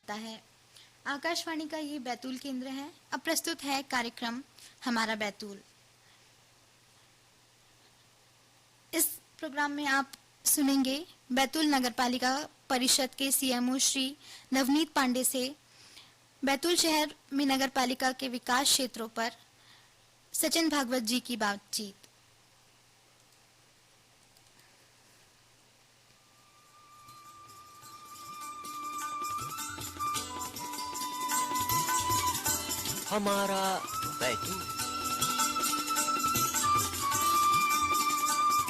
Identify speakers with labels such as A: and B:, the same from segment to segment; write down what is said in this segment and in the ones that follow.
A: है। आकाशवाणी का ये बैतूल केंद्र है। अब प्रस्तुत है कार्यक्रम हमारा बैतूल। इस प्रोग्राम में आप सुनेंगे बैतूल नगरपालिका परिषद के सीएमओ श्री नवनीत पांडे से बैतूल शहर में नगरपालिका के विकास क्षेत्रों पर सचिन भागवत जी की बातचीत।
B: हमारा बैतूल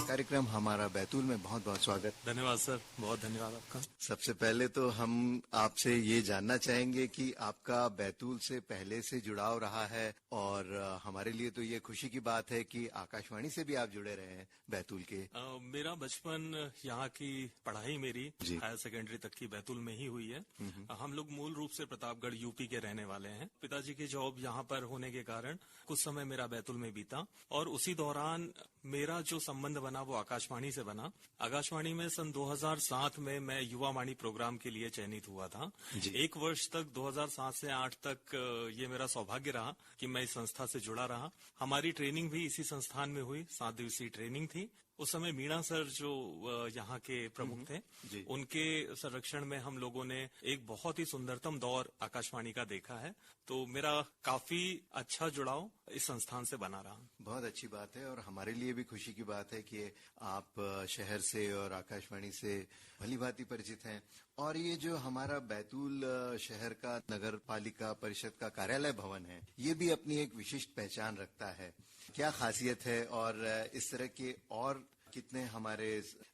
C: कार्यक्रम हमारा बैतूल में बहुत बहुत स्वागत।
D: धन्यवाद सर, बहुत धन्यवाद आपका।
C: सबसे पहले तो हम आपसे ये जानना चाहेंगे कि आपका बैतूल से पहले से जुड़ाव रहा है और हमारे लिए तो ये खुशी की बात है कि आकाशवाणी से भी आप जुड़े रहे हैं बैतूल के।
D: मेरा बचपन यहाँ की पढ़ाई मेरी हायर सेकेंडरी तक की बैतूल में ही हुई है। हम लोग मूल रूप से प्रतापगढ़ यूपी के रहने वाले हैं। पिताजी की जॉब यहाँ पर होने के कारण कुछ समय मेरा बैतूल में बीता और उसी दौरान मेरा जो संबंध बना वो आकाशवाणी से बना। आकाशवाणी में सन 2007 में मैं युवा वाणी प्रोग्राम के लिए चयनित हुआ था। एक वर्ष तक 2007 से 8 तक ये मेरा सौभाग्य रहा कि मैं इस संस्था से जुड़ा रहा। हमारी ट्रेनिंग भी इसी संस्थान में हुई। 7 दिवसीय ट्रेनिंग थी। उस समय मीणा सर जो यहाँ के प्रमुख थे, उनके संरक्षण में हम लोगों ने एक बहुत ही सुंदरतम दौर आकाशवाणी का देखा है। तो मेरा काफी अच्छा जुड़ाव इस संस्थान से बना रहा।
C: बहुत अच्छी बात है और हमारे लिए भी खुशी की बात है कि आप शहर से और आकाशवाणी से भली भांति परिचित हैं। और ये जो हमारा बैतूल शहर का नगर पालिका परिषद का कार्यालय भवन है, ये भी अपनी एक विशिष्ट पहचान रखता है। क्या खासियत है और इस तरह के और कितने हमारे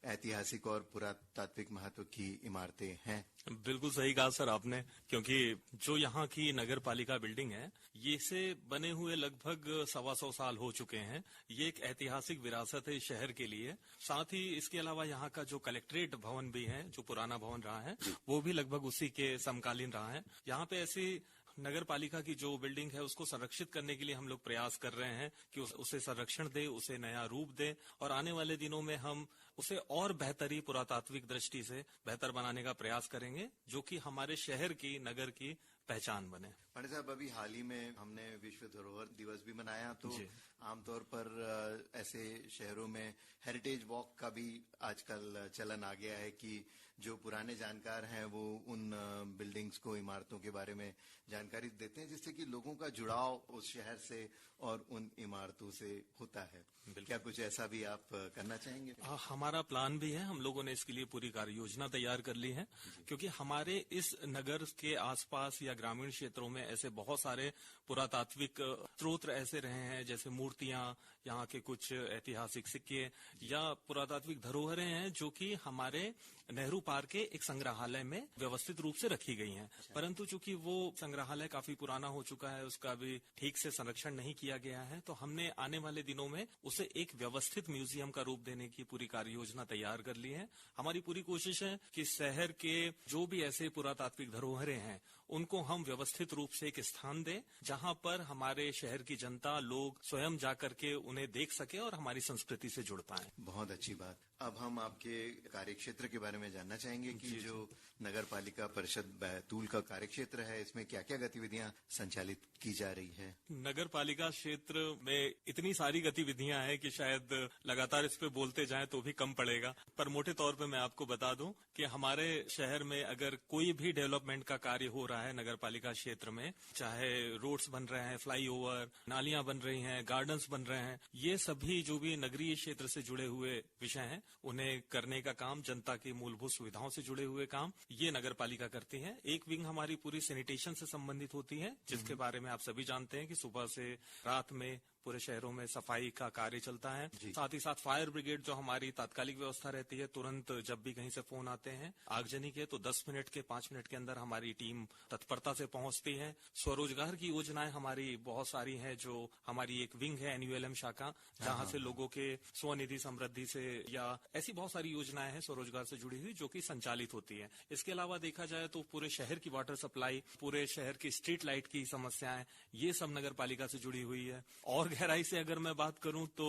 C: ऐतिहासिक और पुरातात्विक महत्व की इमारतें हैं?
D: बिल्कुल सही कहा सर आपने, क्योंकि जो यहाँ की नगर पालिका बिल्डिंग है, ये से बने हुए लगभग 125 साल हो चुके हैं। ये एक ऐतिहासिक विरासत है इस शहर के लिए। साथ ही इसके अलावा यहाँ का जो कलेक्ट्रेट भवन भी है, जो पुराना भवन रहा है, वो भी लगभग उसी के समकालीन रहा है। यहाँ पे ऐसी नगर पालिका की जो बिल्डिंग है उसको संरक्षित करने के लिए हम लोग प्रयास कर रहे हैं कि उसे संरक्षण दे, उसे नया रूप दे और आने वाले दिनों में हम उसे और बेहतरी पुरातात्विक दृष्टि से बेहतर बनाने का प्रयास करेंगे, जो कि हमारे शहर की, नगर की पहचान बने।
C: पांडे साहब, अभी हाल ही में हमने विश्व धरोहर दिवस भी मनाया, तो आमतौर पर ऐसे शहरों में हेरिटेज वॉक का भी आजकल चलन आ गया है कि जो पुराने जानकार हैं वो उन बिल्डिंग्स को, इमारतों के बारे में जानकारी देते हैं, जिससे कि लोगों का जुड़ाव उस शहर से और उन इमारतों से होता है। क्या कुछ ऐसा भी आप करना चाहेंगे?
D: हमारा प्लान भी है। हम लोगों ने इसके लिए पूरी कार्य योजना तैयार कर ली है, क्योंकि हमारे इस नगर के आसपास या ग्रामीण क्षेत्रों में ऐसे बहुत सारे पुरातात्विक स्रोत ऐसे रहे हैं, जैसे मूर्तियां, यहाँ के कुछ ऐतिहासिक सिक्के या पुरातात्विक धरोहरें हैं, जो कि हमारे नेहरू पार्क के एक संग्रहालय में व्यवस्थित रूप से रखी गई हैं। परंतु चूंकि वो संग्रहालय काफी पुराना हो चुका है, उसका भी ठीक से संरक्षण नहीं किया गया है, तो हमने आने वाले दिनों में उसे एक व्यवस्थित म्यूजियम का रूप देने की पूरी कार्य योजना तैयार कर ली है। हमारी पूरी कोशिश है कि शहर के जो भी ऐसे पुरातात्विक धरोहरें हैं, उनको हम व्यवस्थित रूप से एक स्थान दें, जहां पर हमारे शहर की जनता, लोग स्वयं जाकर के उन्हें देख सके और हमारी संस्कृति से जुड़ पाए।
C: बहुत अच्छी बात। अब हम आपके कार्यक्षेत्र के बारे में जानना चाहेंगे कि जो नगर पालिका परिषद बैतूल का कार्यक्षेत्र है, इसमें क्या क्या गतिविधियां संचालित की जा रही है?
D: नगर पालिका क्षेत्र में इतनी सारी गतिविधियां हैं कि शायद लगातार इस पे बोलते जाएं तो भी कम पड़ेगा। पर मोटे तौर पे मैं आपको बता दूं कि हमारे शहर में अगर कोई भी डेवलपमेंट का कार्य हो रहा है नगर पालिका क्षेत्र में, चाहे रोड्स बन रहे हैं, फ्लाईओवर, नालियां बन रही हैं, गार्डन्स बन रहे हैं, ये सभी जो भी नगरीय क्षेत्र से जुड़े हुए विषय हैं, उन्हें करने का काम, जनता की मूलभूत सुविधाओं से जुड़े हुए काम, ये नगर पालिका करती है। एक विंग हमारी पूरी सैनिटेशन से संबंधित होती है, जिसके बारे में आप सभी जानते हैं कि सुबह से रात में पूरे शहरों में सफाई का कार्य चलता है। साथ ही साथ फायर ब्रिगेड जो हमारी तात्कालिक व्यवस्था रहती है, तुरंत जब भी कहीं से फोन आते हैं आगजनी के, तो 10 मिनट के 5 मिनट के अंदर हमारी टीम तत्परता से पहुंचती है। स्वरोजगार की योजनाएं हमारी बहुत सारी हैं, जो हमारी एक विंग है NULM शाखा, जहां से लोगों के स्वनिधि समृद्धि से या ऐसी बहुत सारी योजनाएं हैं स्वरोजगार से जुड़ी हुई, जो कि संचालित होती है। इसके अलावा देखा जाए तो पूरे शहर की वाटर सप्लाई, पूरे शहर की स्ट्रीट लाइट की समस्याएं, ये सब नगर पालिका से जुड़ी हुई है। और और गहराई से अगर मैं बात करूं तो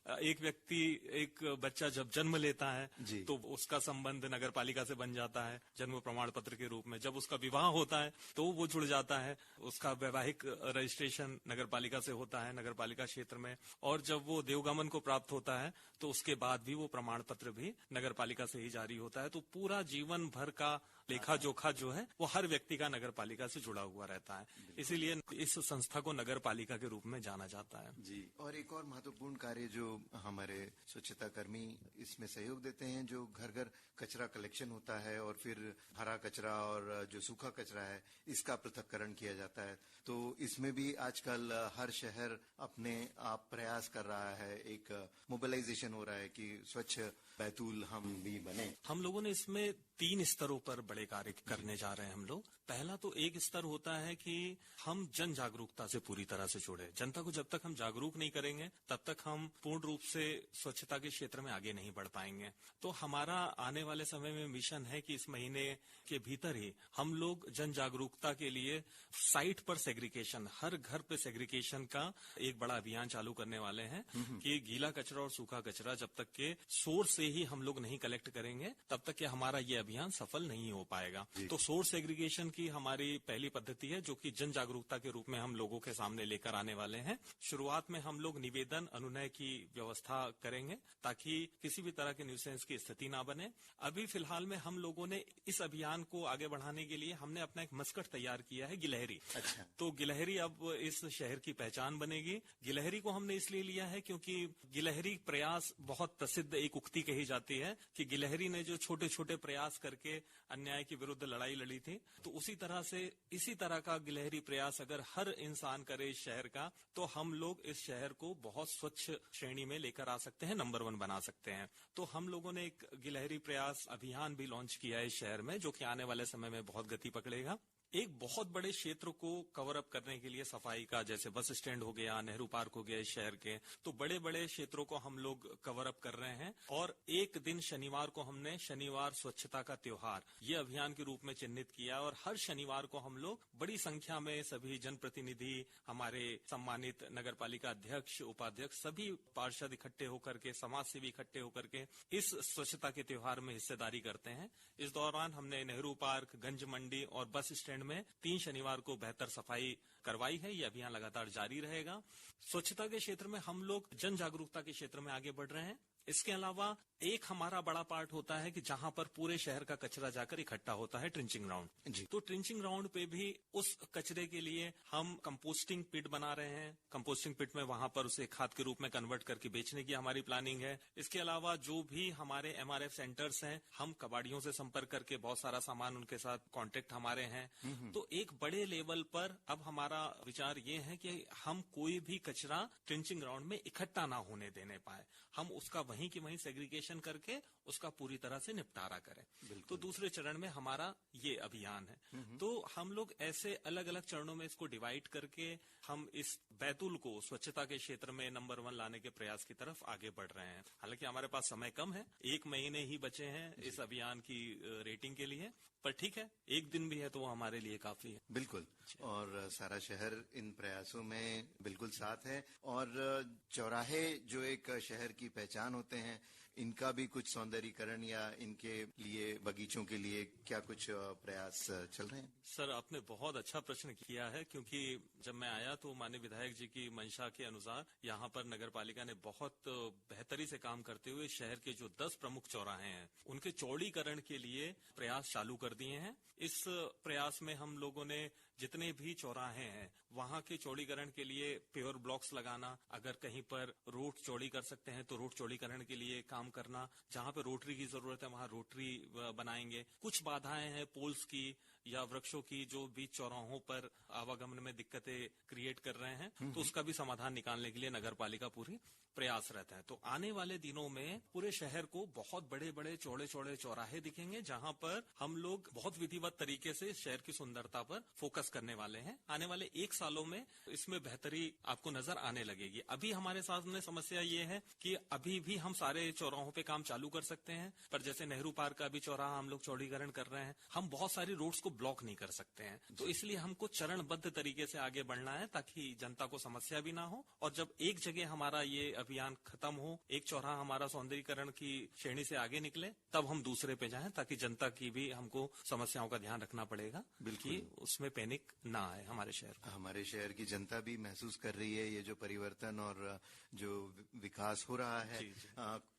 D: एक बच्चा जब जन्म लेता है
C: जी।
D: तो उसका संबंध नगर पालिका से बन जाता है जन्म प्रमाण पत्र के रूप में। जब उसका विवाह होता है तो वो जुड़ जाता है, उसका वैवाहिक रजिस्ट्रेशन नगर पालिका से होता है नगर पालिका क्षेत्र में। और जब वो देवगमन को प्राप्त होता है तो उसके बाद भी वो प्रमाण पत्र भी नगर पालिका से ही जारी होता है। तो पूरा जीवन भर का लेखा जोखा जो है वो हर व्यक्ति का नगर पालिका से जुड़ा हुआ रहता है। इसीलिए इस संस्था को नगर पालिका के रूप में जाना जाता है।
C: जी। और एक और महत्वपूर्ण कार्य जो हमारे स्वच्छता कर्मी इसमें सहयोग देते हैं, जो घर घर कचरा कलेक्शन होता है और फिर हरा कचरा और जो सूखा कचरा है इसका पृथक्करण किया जाता है। तो इसमें भी आजकल हर शहर अपने आप प्रयास कर रहा है, एक मोबिलाइजेशन हो रहा है कि स्वच्छ बैतूल हम भी बने।
D: हम लोगों ने इसमें 3 स्तरों पर बड़े कार्य करने जा रहे हैं हम लोग। पहला तो एक स्तर होता है कि हम जन जागरूकता से पूरी तरह से जुड़े। जनता को जब तक हम जागरूक नहीं करेंगे तब तक हम पूर्ण रूप से स्वच्छता के क्षेत्र में आगे नहीं बढ़ पाएंगे। तो हमारा आने वाले समय में मिशन है कि इस महीने के भीतर ही हम लोग जन जागरूकता के लिए साइट पर सेग्रीगेशन, हर घर पे सेग्रीगेशन का एक बड़ा अभियान चालू करने वाले हैं कि गीला कचरा और सूखा कचरा जब तक के सोर्स से ही हम लोग नहीं कलेक्ट करेंगे तब तक के हमारा ये अभियान सफल नहीं हो पाएगा। तो सोर्स सेग्रीगेशन की हमारी पहली पद्धति है जो कि जन जागरूकता के रूप में हम लोगों के सामने लेकर आने वाले हैं। शुरुआत में हम लोग निवेदन अनुनय की व्यवस्था करेंगे ताकि किसी भी तरह के न्यूसेंस की स्थिति ना बने। अभी फिलहाल में हम लोगों ने इस अभियान को आगे बढ़ाने के लिए हमने अपना एक मस्कट तैयार किया है, गिलहरी।
C: अच्छा।
D: तो गिलहरी अब इस शहर की पहचान बनेगी। गिलहरी को हमने इसलिए लिया है क्योंकि गिलहरी प्रयास बहुत प्रसिद्ध एक उक्ति कही जाती है कि गिलहरी ने जो छोटे छोटे प्रयास करके अन्याय के विरुद्ध लड़ाई लड़ी थी, तो उसी तरह से इसी तरह का गिलहरी प्रयास अगर हर इंसान करे इस शहर का तो हम लोग इस शहर को बहुत स्वच्छ श्रेणी में लेकर आ सकते हैं, नंबर 1 बना सकते हैं। तो हम लोगों ने एक गिलहरी प्रयास अभियान भी लॉन्च किया है इस शहर में जो कि आने वाले समय में बहुत गति पकड़ेगा। एक बहुत बड़े क्षेत्र को कवर अप करने के लिए सफाई का, जैसे बस स्टैंड हो गया, नेहरू पार्क हो गया इस शहर के, तो बड़े बड़े क्षेत्रों को हम लोग कवर अप कर रहे हैं। और एक दिन शनिवार को हमने शनिवार स्वच्छता का त्योहार ये अभियान के रूप में चिन्हित किया और हर शनिवार को हम लोग बड़ी संख्या में सभी जनप्रतिनिधि, हमारे सम्मानित नगरपालिका अध्यक्ष, उपाध्यक्ष, सभी पार्षद इकट्ठे होकर के, समाज सेवी इकट्ठे होकर के इस स्वच्छता के त्योहार में हिस्सेदारी करते हैं। इस दौरान हमने नेहरू पार्क, गंज मंडी और बस स्टैंड में 3 शनिवार को बेहतर सफाई करवाई है। ये अभियान लगातार जारी रहेगा। स्वच्छता के क्षेत्र में हम लोग जन जागरूकता के क्षेत्र में आगे बढ़ रहे हैं। इसके अलावा एक हमारा बड़ा पार्ट होता है कि जहां पर पूरे शहर का कचरा जाकर इकट्ठा होता है, ट्रिंचिंग ग्राउंड जी। तो ट्रिंचिंग ग्राउंड पे भी उस कचरे के लिए हम कंपोस्टिंग पिट बना रहे हैं। कंपोस्टिंग पिट में वहां पर उसे खाद के रूप में कन्वर्ट करके बेचने की हमारी प्लानिंग है। इसके अलावा जो भी हमारे MRF सेंटर्स हैं, हम कबाड़ियों से संपर्क करके बहुत सारा सामान उनके साथ कॉन्टेक्ट हमारे हैं। तो एक बड़े लेवल पर अब हमारा विचार ये है कि हम कोई भी कचरा ट्रिंचिंग ग्राउंड में इकट्ठा ना होने देने पाए, हम उसका वहीं की वहीं सेग्रीगेशन करके उसका पूरी तरह से निपटारा करें। तो दूसरे चरण में हमारा ये अभियान है। तो हम लोग ऐसे अलग अलग चरणों में इसको डिवाइड करके हम इस बैतूल को स्वच्छता के क्षेत्र में नंबर 1 लाने के प्रयास की तरफ आगे बढ़ रहे हैं। हालांकि हमारे पास समय कम है, 1 महीने ही बचे हैं इस अभियान की रेटिंग के लिए, पर ठीक है, 1 दिन भी है तो वो हमारे लिए काफी है।
C: बिल्कुल। और सारा शहर इन प्रयासों में बिल्कुल साथ है। और चौराहे जो एक शहर की पहचान होते हैं, इनका भी कुछ सौंदर्यीकरण या इनके लिए बगीचों के लिए क्या कुछ प्रयास चल रहे हैं?
D: सर, आपने बहुत अच्छा प्रश्न किया है, क्योंकि जब मैं आया तो माननीय विधायक जी की मंशा के अनुसार यहाँ पर नगरपालिका ने बहुत बेहतरी से काम करते हुए शहर के जो 10 प्रमुख चौराहे हैं उनके चौड़ीकरण के लिए प्रयास चालू कर दिए हैं। इस प्रयास में हम लोगों ने जितने भी चौराहे हैं वहां के चौड़ीकरण के लिए पेवर ब्लॉक्स लगाना, अगर कहीं पर रोड चौड़ी कर सकते हैं तो रोड चौड़ीकरण के लिए काम करना, जहां पे रोटरी की जरूरत है वहां रोटरी बनाएंगे। कुछ बाधाएं हैं पोल्स की या वृक्षों की जो बीच चौराहों पर आवागमन में दिक्कतें क्रिएट कर रहे हैं, तो उसका भी समाधान निकालने के लिए नगरपालिका पूरी प्रयासरत है। तो आने वाले दिनों में पूरे शहर को बहुत बड़े बड़े चौड़े चौड़े चौराहे दिखेंगे जहां पर हम लोग बहुत विधिवत तरीके से शहर की सुंदरता पर फोकस करने वाले हैं। आने वाले 1 सालों में इसमें बेहतरी आपको नजर आने लगेगी। अभी हमारे सामने समस्या ये है कि अभी भी हम सारे चौराहों चौराहों पे काम चालू कर सकते हैं, पर जैसे नेहरू पार्क का भी चौराहा हम लोग चौड़ीकरण कर रहे हैं, हम बहुत सारी रोड्स को ब्लॉक नहीं कर सकते हैं। तो इसलिए हमको चरणबद्ध तरीके से आगे बढ़ना है ताकि जनता को समस्या भी ना हो, और जब एक जगह हमारा ये अभियान खत्म हो, एक चौराहा हमारा सौंदर्यीकरण की श्रेणी से आगे निकले, तब हम दूसरे पे जाएं, ताकि जनता की भी हमको समस्याओं का ध्यान रखना पड़ेगा कि उसमें पैनिक ना आए हमारे शहर को।
C: हमारे शहर की जनता भी महसूस कर रही है ये जो परिवर्तन और जो विकास हो रहा है।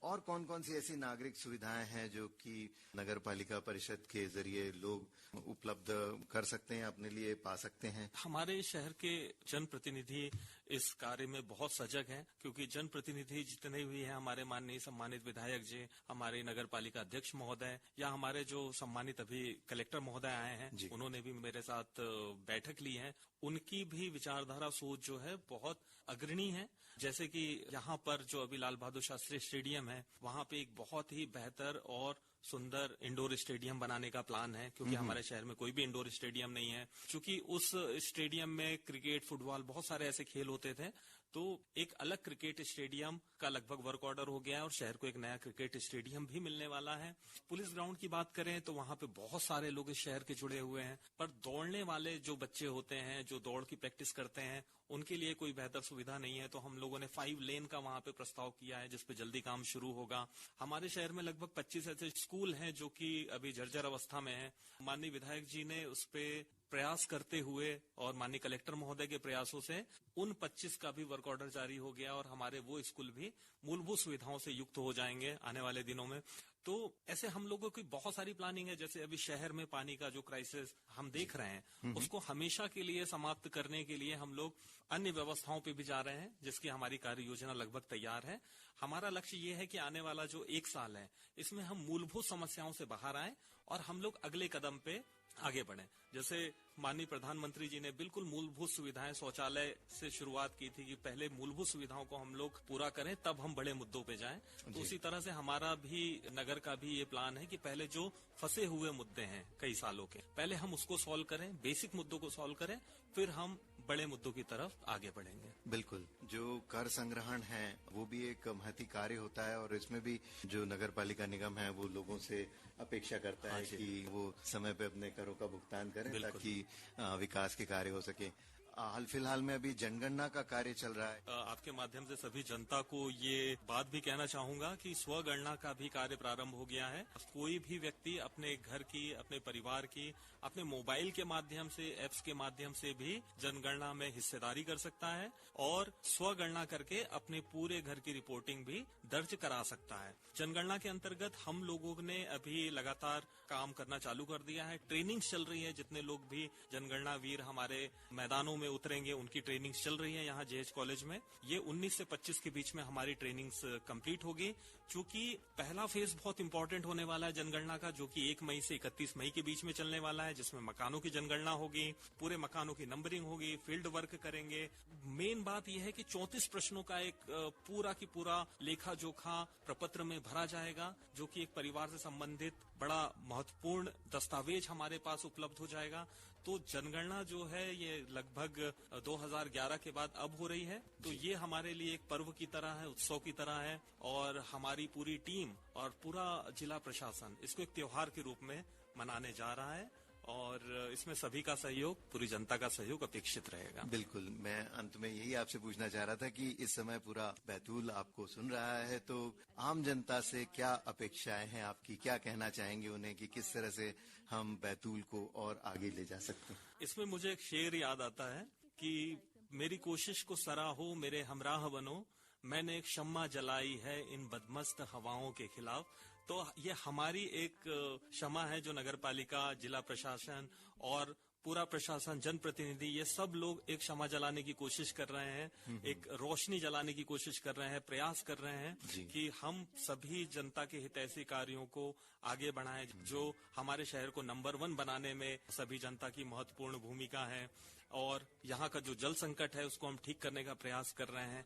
C: और कौन कौन सी ऐसी नागरिक सुविधाएं हैं जो कि नगर पालिका परिषद के जरिए लोग उपलब्ध कर सकते हैं, अपने लिए पा सकते हैं?
D: हमारे शहर के जनप्रतिनिधि इस कार्य में बहुत सजग हैं, क्योंकि जनप्रतिनिधि जितने भी हैं, हमारे माननीय सम्मानित विधायक जी, हमारे नगर पालिका अध्यक्ष महोदय, या हमारे जो सम्मानित अभी कलेक्टर महोदय आए हैं, उन्होंने भी मेरे साथ बैठक ली है। उनकी भी विचारधारा सोच जो है बहुत अग्रणी है। जैसे कि यहाँ पर जो अभी लाल बहादुर शास्त्री स्टेडियम है, वहाँ पे एक बहुत ही बेहतर और सुंदर इंडोर स्टेडियम बनाने का प्लान है, क्योंकि हमारे शहर में कोई भी इंडोर स्टेडियम नहीं है। क्योंकि उस स्टेडियम में क्रिकेट, फुटबॉल, बहुत सारे ऐसे खेल होते थे, तो एक अलग क्रिकेट स्टेडियम का लगभग वर्क ऑर्डर हो गया है और शहर को एक नया क्रिकेट स्टेडियम भी मिलने वाला है। पुलिस ग्राउंड की बात करें तो वहाँ पे बहुत सारे लोग इस शहर के जुड़े हुए हैं, पर दौड़ने वाले जो बच्चे होते हैं, जो दौड़ की प्रैक्टिस करते हैं, उनके लिए कोई बेहतर सुविधा नहीं है। तो हम लोगों ने 5 लेन का वहाँ पे प्रस्ताव किया है, जिसपे जल्दी काम शुरू होगा। हमारे शहर में लगभग 25 ऐसे स्कूल हैं जो कि अभी जर्जर अवस्था में है। माननीय विधायक जी ने उस पे प्रयास करते हुए और माननीय कलेक्टर महोदय के प्रयासों से उन 25 का भी वर्क ऑर्डर जारी हो गया और हमारे वो स्कूल भी मूलभूत सुविधाओं से युक्त हो जाएंगे आने वाले दिनों में। तो ऐसे हम लोगों की बहुत सारी प्लानिंग है। जैसे अभी शहर में पानी का जो क्राइसिस हम देख रहे हैं, उसको हमेशा के लिए समाप्त करने के लिए हम लोग अन्य व्यवस्थाओं पे भी जा रहे हैं, जिसकी हमारी कार्य योजना लगभग तैयार है। हमारा लक्ष्य ये है कि आने वाला जो 1 साल है, इसमें हम मूलभूत समस्याओं से बाहर आए और हम लोग अगले कदम पे आगे बढ़े। जैसे माननीय प्रधानमंत्री जी ने बिल्कुल मूलभूत सुविधाएं, शौचालय से शुरुआत की थी कि पहले मूलभूत सुविधाओं को हम लोग पूरा करें, तब हम बड़े मुद्दों पे जाएं। तो उसी तरह से हमारा भी नगर का भी ये प्लान है कि पहले जो फंसे हुए मुद्दे हैं कई सालों के, पहले हम उसको सॉल्व करें, बेसिक मुद्दों को सॉल्व करें, फिर हम बड़े मुद्दों की तरफ आगे बढ़ेंगे।
C: बिल्कुल। जो कर संग्रहण है वो भी एक महती कार्य होता है और इसमें भी जो नगर पालिका निगम है वो लोगों से अपेक्षा करता है कि वो समय पे अपने करों का भुगतान करें ताकि विकास के कार्य हो सके। हाल फिलहाल में अभी जनगणना का कार्य चल रहा है।
D: आपके माध्यम से सभी जनता को ये बात भी कहना चाहूंगा कि स्वगणना का भी कार्य प्रारंभ हो गया है। कोई भी व्यक्ति अपने घर की, अपने परिवार की, अपने मोबाइल के माध्यम से, एप्स के माध्यम से भी जनगणना में हिस्सेदारी कर सकता है और स्वगणना करके अपने पूरे घर की रिपोर्टिंग भी दर्ज करा सकता है। जनगणना के अंतर्गत हम लोगों ने अभी लगातार काम करना चालू कर दिया है। ट्रेनिंग चल रही है। जितने लोग भी जनगणना वीर हमारे मैदानों में उतरेंगे, उनकी ट्रेनिंग्स चल रही है यहाँ जेएच कॉलेज में। ये 19 से 25 के बीच में हमारी ट्रेनिंग्स कंप्लीट होगी। चूंकि पहला फेज बहुत इंपॉर्टेंट होने वाला है जनगणना का, जो कि 1 मई से 31 मई के बीच में चलने वाला है, जिसमें मकानों की जनगणना होगी, पूरे मकानों की नंबरिंग होगी, फील्ड वर्क करेंगे। मेन बात यह है कि 34 प्रश्नों का एक पूरा की पूरा लेखा जोखा प्रपत्र में भरा जाएगा, जो कि एक परिवार से संबंधित बड़ा महत्वपूर्ण दस्तावेज हमारे पास उपलब्ध हो जाएगा। तो जनगणना जो है ये लगभग 2011 के बाद अब हो रही है, तो ये हमारे लिए एक पर्व की तरह है, उत्सव की तरह है और हमारी पूरी टीम और पूरा जिला प्रशासन इसको एक त्योहार के रूप में मनाने जा रहा है और इसमें सभी का सहयोग, पूरी जनता का सहयोग अपेक्षित रहेगा।
C: बिल्कुल। मैं अंत में यही आपसे पूछना चाह रहा था कि इस समय पूरा बैतूल आपको सुन रहा है, तो आम जनता से क्या अपेक्षाएं हैं आपकी, क्या कहना चाहेंगे उन्हें कि किस तरह से हम बैतूल को और आगे ले जा सकते हैं?
D: इसमें मुझे एक शेर याद आता है कि मेरी कोशिश को सराहो, मेरे हमराह बनो, मैंने एक शम्मा जलाई है इन बदमस्त हवाओं के खिलाफ। तो ये हमारी एक क्षमा है जो नगर पालिका, जिला प्रशासन और पूरा प्रशासन, जनप्रतिनिधि, ये सब लोग एक क्षमा जलाने की कोशिश कर रहे हैं, एक रोशनी जलाने की कोशिश कर रहे हैं, प्रयास कर रहे हैं कि हम सभी जनता के हितैषी कार्यों को आगे बढ़ाएं, जो हमारे शहर को नंबर 1 बनाने में सभी जनता की महत्वपूर्ण भूमिका है। और यहाँ का जो जल संकट है उसको हम ठीक करने का प्रयास कर रहे हैं।